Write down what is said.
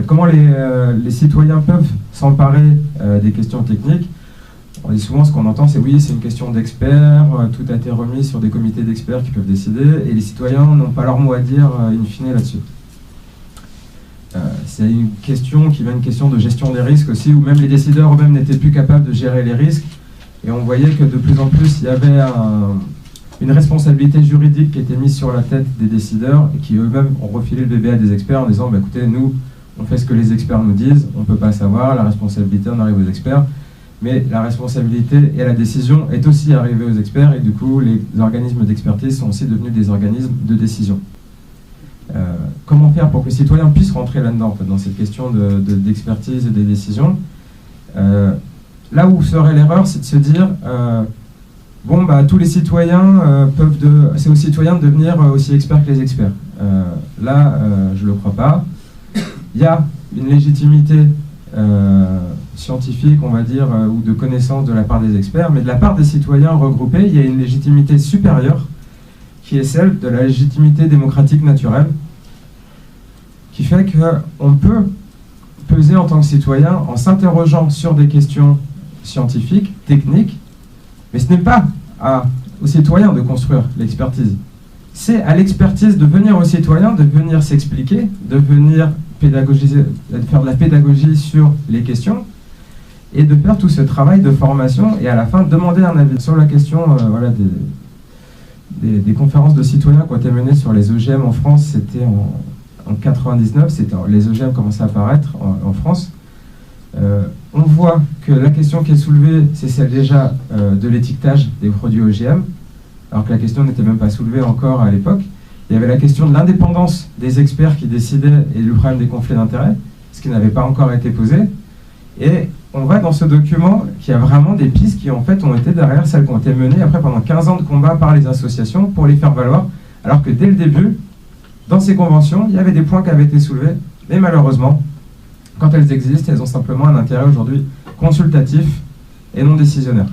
Comment les citoyens peuvent s'emparer des questions techniques? On dit souvent, ce qu'on entend, c'est oui, c'est une question d'experts, tout a été remis sur des comités d'experts qui peuvent décider, et les citoyens n'ont pas leur mot à dire in fine là-dessus. C'est une question qui va une question de gestion des risques aussi, où même les décideurs eux-mêmes n'étaient plus capables de gérer les risques, et on voyait que de plus en plus, il y avait une responsabilité juridique qui était mise sur la tête des décideurs, et qui eux-mêmes ont refilé le bébé à des experts en disant, bah, écoutez, nous, on fait ce que les experts nous disent, on ne peut pas savoir, la responsabilité, on arrive aux experts. Mais la responsabilité et la décision est aussi arrivée aux experts, et du coup, les organismes d'expertise sont aussi devenus des organismes de décision. Comment faire pour que les citoyens puissent rentrer là-dedans, en fait, dans cette question d'expertise et des décisions? Là où serait l'erreur, c'est de se dire, bon, bah, tous les citoyens c'est aux citoyens de devenir aussi experts que les experts. Là, je ne le crois pas. Il y a une légitimité scientifique, on va dire, ou de connaissance de la part des experts, mais de la part des citoyens regroupés, il y a une légitimité supérieure, qui est celle de la légitimité démocratique naturelle, qui fait qu'on peut peser en tant que citoyen en s'interrogeant sur des questions scientifiques, techniques, mais ce n'est pas aux citoyens de construire l'expertise. C'est à l'expertise de venir aux citoyens, de venir s'expliquer, de venir pédagogiser, de faire de la pédagogie sur les questions, et de faire tout ce travail de formation, et à la fin demander un avis sur la question voilà, des conférences de citoyens qui ont été menées sur les EGM en France. C'était en 99, les EGM commençaient à apparaître en France. On voit que la question qui est soulevée, c'est celle déjà de l'étiquetage des produits OGM, alors que la question n'était même pas soulevée encore à l'époque. Il y avait la question de l'indépendance des experts qui décidaient et le problème des conflits d'intérêts, ce qui n'avait pas encore été posé. Et on voit dans ce document qu'il y a vraiment des pistes qui en fait ont été derrière celles qui ont été menées après pendant 15 ans de combat par les associations pour les faire valoir, alors que dès le début, dans ces conventions, il y avait des points qui avaient été soulevés, mais malheureusement, quand elles existent, elles ont simplement un intérêt aujourd'hui consultatif et non décisionnaire.